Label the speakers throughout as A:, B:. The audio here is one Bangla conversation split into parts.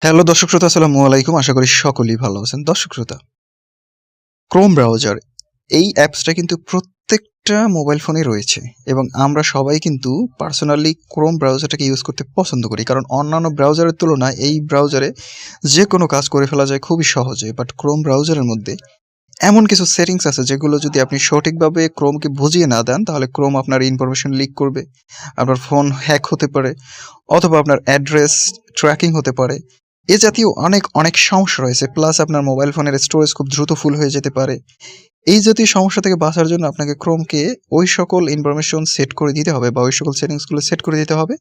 A: হ্যালো দর্শক শ্রোতা, আসসালামু আলাইকুম। আশা করি সকলেই ভালো আছেন। দর্শক শ্রোতা, ক্রোম ব্রাউজার এই অ্যাপসটা কিন্তু প্রত্যেকটা মোবাইল ফোনে রয়েছে এবং আমরা সবাই কিন্তু পার্সোনালি ক্রোম ব্রাউজারটাকে ইউজ করতে পছন্দ করি, কারণ অন্যান্য ব্রাউজারের তুলনায় এই ব্রাউজারে যে কোনো কাজ করে ফেলা যায় খুবই সহজে। বাট ক্রোম ব্রাউজারের মধ্যে এমন কিছু সেটিংস আছে যেগুলো যদি আপনি সঠিকভাবে ক্রোমকে বুঝিয়ে না দেন, তাহলে ক্রোম আপনার ইনফরমেশন লিক করবে, আপনার ফোন হ্যাক হতে পারে, অথবা আপনার অ্যাড্রেস ট্র্যাকিং হতে পারে। এ জাতীয় অনেক অনেক সমস্যা রয়েছে। প্লাস আপনার মোবাইল ফোনের স্টোরেজ খুব দ্রুত ফুল হয়ে যেতে পারে। এই জাতীয় সমস্যা থেকে বাঁচার জন্য আপনাকে ক্রোমকে ওই সকল ইনফরমেশন সেট করে দিতে হবে বা ওই সকল সেটিংসগুলো সেট করে দিতে হবে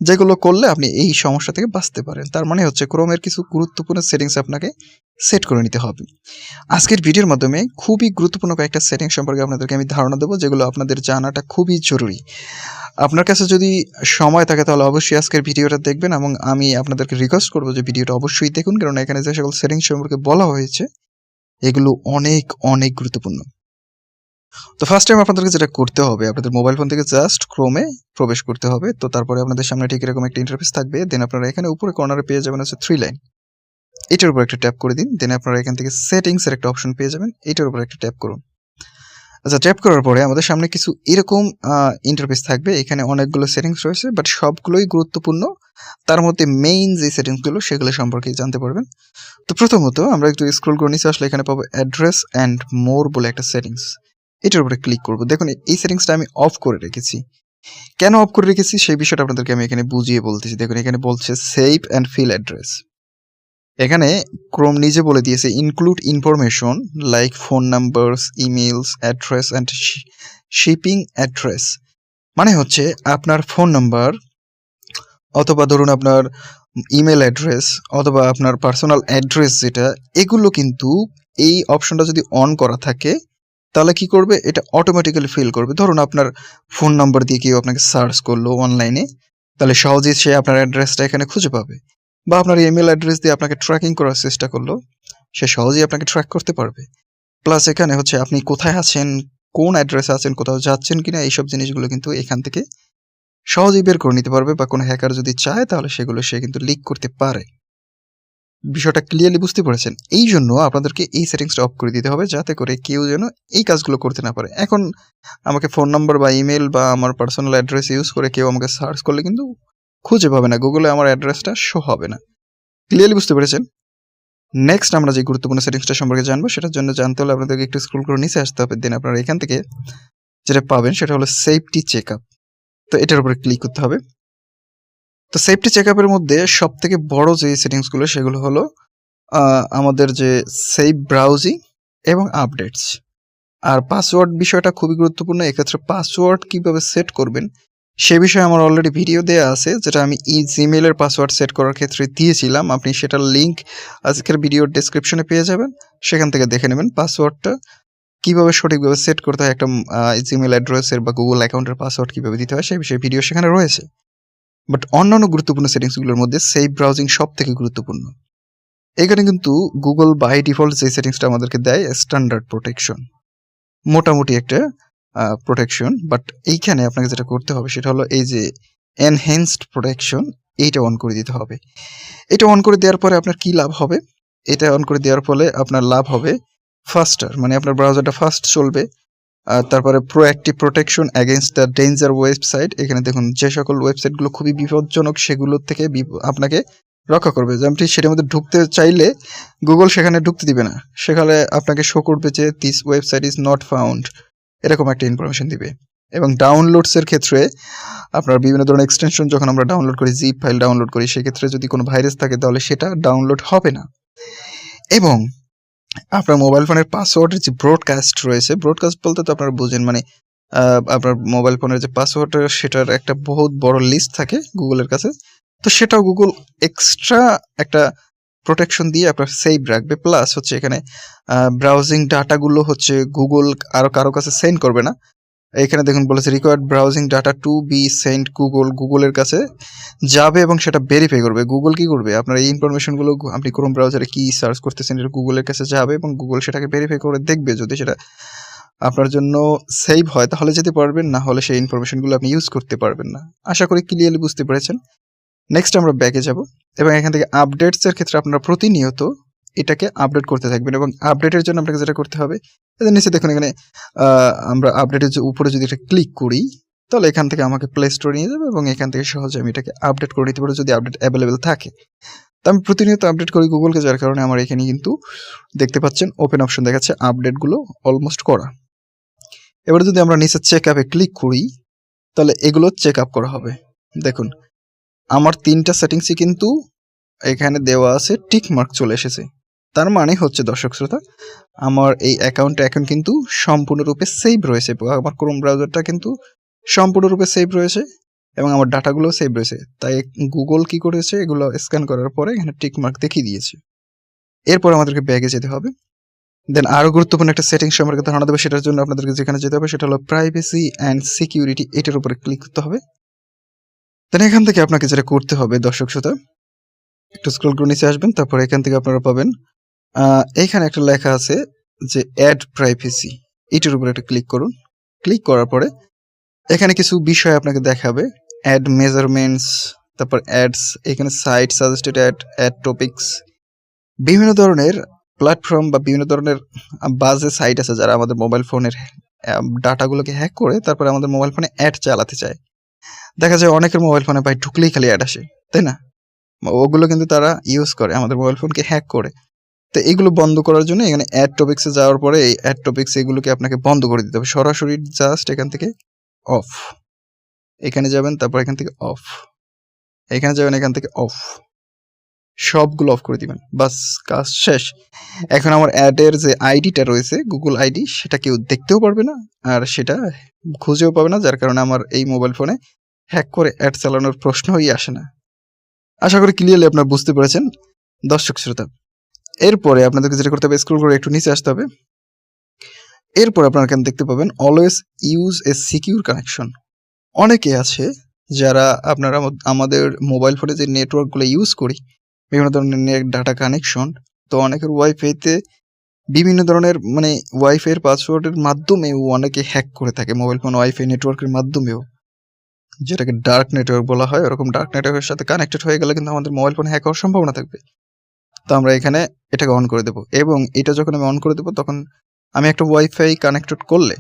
A: যেগুলো করলে আপনি এই সমস্যা থেকে বাঁচতে পারেন। তার মানে হচ্ছে ক্রোমের কিছু গুরুত্বপূর্ণ সেটিংস আপনাকে সেট করে নিতে হবে। আজকের ভিডিওর মাধ্যমে খুবই গুরুত্বপূর্ণ কয়েকটা সেটিংস সম্পর্কে আপনাদেরকে আমি ধারণা দেবো, যেগুলো আপনাদের জানাটা খুবই জরুরি। আপনার কাছে যদি সময় থাকে তাহলে অবশ্যই আজকের ভিডিওটা দেখবেন এবং আমি আপনাদেরকে রিকোয়েস্ট করবো যে ভিডিওটা অবশ্যই দেখুন, কারণ এখানে যে সকল সেটিংস সম্পর্কে বলা হয়েছে এগুলো অনেক অনেক গুরুত্বপূর্ণ। তো ফার্স্ট টাইম আপনাদেরকে যেটা করতে হবে, আপনাদের মোবাইল ফোন থেকে জাস্ট ক্রোমে প্রবেশ করতে হবে। তো তারপরে আপনাদের সামনে ঠিক এরকম একটা ইন্টারফেস থাকবে। দেন আপনারা এখানে উপরে কর্নারে পেয়ে যাবেন হচ্ছে 3 লাইন, এটার উপর একটা ট্যাপ করে দিন। দেন আপনারা এখান থেকে সেটিংস এর একটা অপশন পেয়ে যাবেন, এটার উপর একটা ট্যাপ করুন। আচ্ছা, ট্যাপ করার পরে আমাদের সামনে কিছু এরকম ইন্টারফেস থাকবে। এখানে অনেকগুলো সেটিংস রয়েছে, বাট সবগুলোই গুরুত্বপূর্ণ। তার মধ্যে মেইন যে সেটিংসগুলো সেগুলো সম্পর্কে জানতে পারবেন। তো প্রথমত আমরা একটু স্ক্রল করে নিচে আসলে এখানে পাবো অ্যাড্রেস অ্যান্ড মোর বলে একটা সেটিংস, এটার উপরে ক্লিক করব। দেখুন এই সেটিংসটা আমি অফ করে রেখেছি। কেন অফ করে রেখেছি সেই বিষয়টা আপনাদেরকে আমি এখানে বুঝিয়ে বলতেছি। দেখুন এখানে বলছে সেভ অ্যান্ড ফিল অ্যাড্রেস। এখানে ক্রোম নিজে বলে দিয়েছে include information like phone numbers, emails, address and shipping address. মানে হচ্ছে আপনার ফোন নাম্বার অথবা ধরুন আপনার ইমেল অ্যাড্রেস অথবা আপনার পার্সোনাল অ্যাড্রেস যেটা, এগুলো কিন্তু এই অপশনটা যদি অন করা থাকে তাহলে কি করবে, এটা অটোমেটিক্যালি ফিল করবে। ধরুন আপনার ফোন নাম্বার দিয়ে কেউ আপনাকে সার্চ করলো অনলাইনে, তাহলে সহজেই সে আপনার অ্যাড্রেসটা এখানে খুঁজে পাবে। বা আপনার ইমেল অ্যাড্রেস দিয়ে আপনাকে ট্র্যাকিং করার চেষ্টা করলো, সে সহজেই আপনাকে ট্র্যাক করতে পারবে। প্লাস এখানে হচ্ছে আপনি কোথায় আছেন, কোন অ্যাড্রেসে আছেন, কোথাও যাচ্ছেন কিনা, এইসব জিনিসগুলো কিন্তু এখান থেকে সহজেই বের করে নিতে পারবে। বা কোনো হ্যাকার যদি চায় তাহলে সেগুলো সে কিন্তু লিক করতে পারে। বিষয়টা ক্লিয়ারলি বুঝতে পেরেছেন? এই জন্য আপনাদেরকে এই সেটিংসটা অফ করে দিতে হবে, যাতে করে কেউ যেন এই কাজগুলো করতে না পারে। এখন আমাকে ফোন নাম্বার বা ইমেল বা আমার পার্সোনাল অ্যাড্রেস ইউজ করে কেউ আমাকে সার্চ করলে কিন্তু খুঁজে পাবে না, গুগলে আমার অ্যাড্রেসটা শো হবে না। ক্লিয়ারলি বুঝতে পেরেছেন? নেক্সট আমরা যে গুরুত্বপূর্ণ সেটিংসটা সম্পর্কে জানবো, সেটার জন্য জানতে হলে আপনাদেরকে একটু স্ক্রল করে নিচে আসতে হবে। দেন আপনারা এখান থেকে যেটা পাবেন সেটা হলো সেফটি চেকআপ। তো এটার উপরে ক্লিক করতে হবে। তো সেফটি চেকআপের মধ্যে সবথেকে বড় যে সেটিংসগুলো সেগুলো হলো আমাদের যে সেফ ব্রাউজিং এবং আপডেটস। আর পাসওয়ার্ড বিষয়টা খুবই গুরুত্বপূর্ণ। এক্ষেত্রে পাসওয়ার্ড কিভাবে সেট করবেন সে বিষয়ে আমার অলরেডি ভিডিও দেওয়া আছে, যেটা আমি জিমেইলের পাসওয়ার্ড সেট করার ক্ষেত্রে দিয়েছিলাম। আপনি সেটার লিঙ্ক আজকের ভিডিওর ডেসক্রিপশনে পেয়ে যাবেন, সেখান থেকে দেখে নেবেন পাসওয়ার্ডটা কিভাবে সঠিকভাবে সেট করতে হয়। একটা জিমেইল অ্যাড্রেসের বা গুগল অ্যাকাউন্টের পাসওয়ার্ড কিভাবে দিতে হয় সেই বিষয়ে ভিডিও সেখানে রয়েছে। বাট অন্যান্য গুরুত্বপূর্ণ সেটিংসগুলোর মধ্যে সেফ ব্রাউজিং সব থেকে গুরুত্বপূর্ণ। এখানে কিন্তু গুগল বাই ডিফল্ট যে সেটিংসটা আমাদেরকে দেয় স্ট্যান্ডার্ড প্রোটেকশন, মোটামুটি একটা প্রোটেকশন। বাট এইখানে আপনাকে যেটা করতে হবে সেটা হলো এই যে এনহ্যান্সড প্রোটেকশন, এইটা অন করে দিতে হবে। এটা অন করে দেওয়ার পরে আপনার কি লাভ হবে, এটা অন করে দেওয়ার ফলে আপনার লাভ হবে ফাস্টার, মানে আপনার ব্রাউজারটা ফাস্ট চলবে। তারপরে proactive protection against the danger website. এখানে দেখুন যে সকল ওয়েবসাইটগুলো খুবই বিপজ্জনক সেগুলোর থেকে আপনাকে রক্ষা করবে। যেমন সেটার মধ্যে ঢুকতে চাইলে গুগল সেখানে ঢুকতে দিবে না, সেখানে আপনাকে শো করবে যে this website is not found, এরকম একটা ইনফরমেশন দিবে। এবং ডাউনলোডসের ক্ষেত্রে আপনার বিভিন্ন ধরনের এক্সটেনশন যখন আমরা ডাউনলোড করি, জিপ ফাইল ডাউনলোড করি, সেক্ষেত্রে যদি কোনো ভাইরাস থাকে তাহলে সেটা ডাউনলোড হবে না। এবং আপনার মোবাইল ফোনের পাসওয়ার্ডের যে ব্রডকাস্ট রয়েছে, ব্রডকাস্ট বলতে তো আপনারা বুঝেন, মানে আপনার মোবাইল ফোনের যে পাসওয়ার্ড সেটার একটা বহুত বড় লিস্ট থাকে গুগলের কাছে। তো সেটাও গুগল এক্সট্রা একটা প্রোটেকশন দিয়ে আপনার সেভ রাখবে। প্লাস হচ্ছে এখানে ব্রাউজিং ডাটাগুলো হচ্ছে গুগল আরো কারো কাছে সেন্ড করবে না। এখানে দেখুন বলেছে required browsing data to be send গুগলের কাছে যাবে এবং সেটা ভেরিফাই করবে। গুগল কি করবে, আপনার এই ইনফরমেশনগুলো আপনি ক্রোম ব্রাউজারে কি সার্চ করতেছেন এটা গুগলের কাছে যাবে এবং গুগল সেটাকে ভেরিফাই করে দেখবে। যদি সেটা আপনার জন্য সেভ হয় তাহলে যেতে পারবেন, না হলে সেই ইনফরমেশনগুলো আপনি ইউজ করতে পারবেন না। আশা করি ক্লিয়ারলি বুঝতে পেরেছেন। নেক্সট আমরা ব্যাকে যাব এবং এখান থেকে আপডেটসের ক্ষেত্রে আপনারা প্রতিনিয়ত এটাকে আপডেট করতে থাকবেন এবং আপডেটের জন্য আপনাকে যেটা করতে হবে, এদের নিচে দেখুন এখানে আমরা আপডেটের যে উপরে যদি এটা ক্লিক করি তাহলে এখান থেকে আমাকে প্লে স্টোরে নিয়ে যাবে এবং এখান থেকে সহজে আমি এটাকে আপডেট করে নিতে পারবো যদি আপডেট অ্যাভেলেবেল থাকে। তো আমি প্রতিনিয়ত আপডেট করি গুগলকে, যার কারণে আমার এখানে কিন্তু দেখতে পাচ্ছেন ওপেন অপশন দেখাচ্ছে আপডেটগুলো অলমোস্ট করা। এবারে যদি আমরা নিচে চেক আপে ক্লিক করি তাহলে এগুলো চেক আপ করা হবে। দেখুন আমার 3টা সেটিংসই কিন্তু এখানে দেওয়া আছে, টিক মার্ক চলে এসেছে। তার মানে হচ্ছে দর্শক শ্রোতা, আমার এই অ্যাকাউন্টটা এখন কিন্তু সম্পূর্ণরূপে সেভ রয়েছে, আমার ক্রোম ব্রাউজারটা কিন্তু সম্পূর্ণরূপে সেভ রয়েছে এবং আমার ডাটাগুলো সেভ রয়েছে। তাই গুগল কি করেছে, এগুলো স্ক্যান করার পরে এখানে টিক মার্ক দেখিয়ে দিয়েছে। এরপর আমাদেরকে ব্যাগে যেতে হবে। দেন আরও গুরুত্বপূর্ণ একটা সেটিংস সম্পর্কে ধারণা দেবে, সেটার জন্য আপনাদেরকে যেখানে যেতে হবে সেটা হলো প্রাইভেসি অ্যান্ড সিকিউরিটি, এটার উপরে ক্লিক করতে হবে। দেন এখান থেকে আপনাকে যেটা করতে হবে দর্শক শ্রোতা, একটু স্ক্রল করে নিচে আসবেন, তারপর এখান থেকে আপনারা পাবেন এইখানে একটা লেখা আছে যে অ্যাড প্রাইভেসি, এটার উপরে একটা ক্লিক করুন। ক্লিক করার পরে এখানে কিছু বিষয় আপনাকে দেখাবে, অ্যাড মেজারমেন্টস, তারপর অ্যাডস, এখানে সাইট সাজেস্টেড অ্যাড টপিকস, বিভিন্ন ধরনের প্ল্যাটফর্ম বা বিভিন্ন ধরনের বাজে সাইট আছে যারা আমাদের মোবাইল ফোনের ডাটাগুলোকে হ্যাক করে তারপরে আমাদের মোবাইল ফোনে অ্যাড চালাতে চায়। দেখা যায় অনেকের মোবাইল ফোনে ভাই ঢুকলেই খালি অ্যাড আসে, তাই না? ওগুলো কিন্তু তারা ইউজ করে আমাদের মোবাইল ফোনকে হ্যাক করে। তো এইগুলো বন্ধ করার জন্য এখানে অ্যাড টপিক্সে যাওয়ার পরে এই অ্যাড টপিক্স এগুলোকে আপনাকে বন্ধ করে দিতে হবে সরাসরি। জাস্ট এখান থেকে অফ, এখানে যাবেন, তারপর এখান থেকে অফ, এখানে যাবেন, এখান থেকে অফ, সবগুলো অফ করে দিবেন, বাস কাজ শেষ। এখন আমার অ্যাডের যে আইডিটা রয়েছে গুগল আইডি, সেটা কেউ দেখতেও পারবে না আর সেটা খুঁজেও পাবে না, যার কারণে আমার এই মোবাইল ফোনে হ্যাক করে অ্যাড চালানোর প্রশ্নই আসে না। আশা করি ক্লিয়ারলি আপনারা বুঝতে পেরেছেন দর্শক শ্রোতা। এরপরে আপনাদেরকে যেটা করতে হবে, স্ক্রল করে একটু নিচে আসতে হবে। এরপর আপনারা এখানে দেখতে পাবেন always use a secure connection. অনেকে আছে যারা আপনারা আমাদের মোবাইল ফোনে যে নেটওয়ার্কগুলো ইউজ করি, বিভিন্ন ধরনের নেট ডাটা কানেকশন, তো অনেকের ওয়াইফাইতে বিভিন্ন ধরনের মানে ওয়াইফাইয়ের পাসওয়ার্ডের মাধ্যমেও অনেকে হ্যাক করে থাকে মোবাইল ফোন ওয়াইফাই নেটওয়ার্কের মাধ্যমেও, যেটাকে ডার্ক নেটওয়ার্ক বলা হয়। ওরকম ডার্ক নেটওয়ার্কের সাথে কানেক্টেড হয়ে গেলে কিন্তু আমাদের মোবাইল ফোন হ্যাক হওয়ার সম্ভাবনা থাকবে। তো আমরা এখানে এটাকে অন করে দেবো এবং এটা যখন আমি অন করে দেবো তখন আমি একটা ওয়াইফাই কানেক্টেড করলে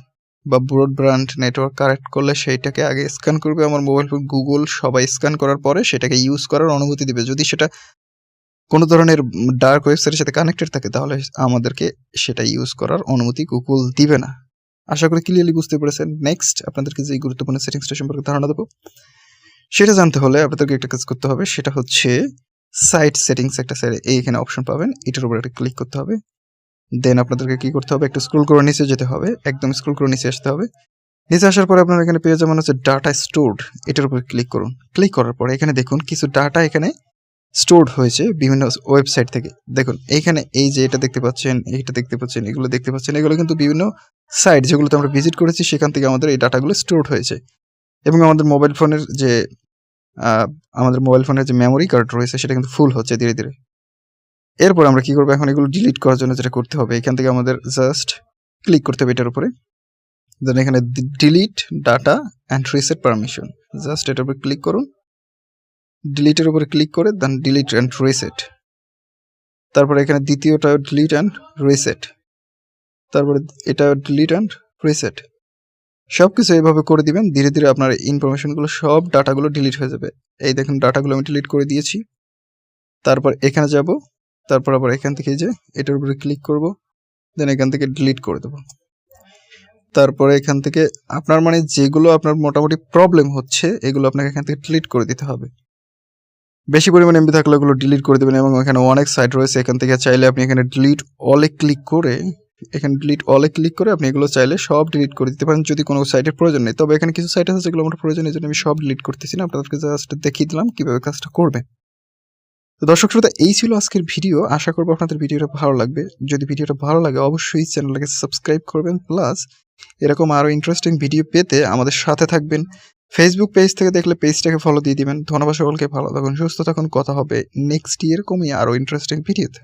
A: বা ব্রডব্যান্ড নেটওয়ার্ক কানেক্ট করলে সেইটাকে আগে স্ক্যান করবে আমার মোবাইল ফোন গুগল, সবাই স্ক্যান করার পরে সেটাকে ইউজ করার অনুমতি দিবে। যদি সেটা কোনো ধরনের ডার্ক ওয়েবসাইটের সাথে কানেক্টেড থাকে তাহলে আমাদেরকে সেটা ইউজ করার অনুমতি গুগল দিবে না। আশা করি ক্লিয়ারলি বুঝতে পেরেছেন। নেক্সট আপনাদেরকে যে গুরুত্বপূর্ণ সেটিংসটা সম্পর্কে ধারণা দেবো, সেটা জানতে হলে আপনাদেরকে একটা কাজ করতে হবে, সেটা হচ্ছে সাইট সেটিংস। একটা সাইডে এইখানে অপশন পাবেন, এটার উপর একটা ক্লিক করতে হবে। দেন আপনাদেরকে কি করতে হবে, একটু স্ক্রল করে নিচে যেতে হবে, একদম স্ক্রল করে নিচে আসতে হবে। নিচে আসার পরে আপনারা এখানে পেয়ে যাবেন হচ্ছে ডাটা স্টোরড, এটার উপর ক্লিক করুন। ক্লিক করার পরে এখানে দেখুন কিছু ডাটা এখানে স্টোরড হয়েছে বিভিন্ন ওয়েবসাইট থেকে। দেখুন এইখানে এই যে এটা দেখতে পাচ্ছেন, এইটা দেখতে পাচ্ছেন, এগুলো দেখতে পাচ্ছেন, এগুলো কিন্তু বিভিন্ন সাইট যেগুলোতে আমরা ভিজিট করেছি সেখান থেকে আমাদের এই ডাটাগুলো স্টোরড হয়েছে এবং আমাদের মোবাইল ফোনের যে মেমোরি কার্ড রয়েছে সেটা কিন্তু ফুল হচ্ছে ধীরে ধীরে। এরপর আমরা কি করবো, এখন এগুলো ডিলিট করার জন্য যেটা করতে হবে, এখান থেকে আমাদের জাস্ট ক্লিক করতে হবে এটার উপরে। দেন এখানে delete data and reset permission, just এটার উপরে ক্লিক করুন। ডিলিটের উপরে ক্লিক করে দেন ডিলিট অ্যান্ড রিসেট, তারপরে এখানে দ্বিতীয়টা ডিলিট অ্যান্ড রিসেট, তারপরে এটা ডিলিট অ্যান্ড রিসেট, সব কিছু এইভাবে করে দিবেন। ধীরে ধীরে আপনার ইনফরমেশনগুলো সব ডাটাগুলো ডিলিট হয়ে যাবে। এই দেখুন ডাটাগুলো আমি ডিলিট করে দিয়েছি। তারপর এখানে যাব, তারপর আবার এখান থেকে যে এটার উপরে ক্লিক করব, দেন এখান থেকে ডিলিট করে দেবো। তারপরে এখান থেকে আপনার মানে যেগুলো আপনার মোটামুটি প্রবলেম হচ্ছে এগুলো আপনাকে এখান থেকে ডিলিট করে দিতে হবে। বেশি পরিমাণে এমবি থাকলে ওগুলো ডিলিট করে দেবেন এবং এখানে অনেক সাইট রয়েছে, এখান থেকে চাইলে আপনি এখানে ডিলিট অলে ক্লিক করে আপনি এগুলো চাইলে সব ডিলিট করে দিতে পারেন যদি কোনো সাইটের প্রয়োজন নেই। তবে এখানে কিছু সাইট আছে যেগুলো আমার প্রয়োজন, এই জন্য আমি সব ডিলিট করতেছি না, আপনাদেরকে জাস্ট দেখিয়ে দিলাম কিভাবে কাজটা করবে। তো দর্শক শ্রোতা, এই ছিল আজকের ভিডিও। আশা করবো আপনাদের ভিডিওটা ভালো লাগবে। যদি ভিডিওটা ভালো লাগে অবশ্যই চ্যানেলটাকে সাবস্ক্রাইব করবেন, প্লাস এরকম আরো ইন্টারেস্টিং ভিডিও পেতে আমাদের সাথে থাকবেন। ফেসবুক পেজ থেকে দেখলে পেজটাকে ফলো দিয়ে দিবেন। ধন্যবাদ সকলকে, ভালো থাকুন, সুস্থ থাকুন। কথা হবে নেক্সট এরকমই আরো ইন্টারেস্টিং ভিডিওতে।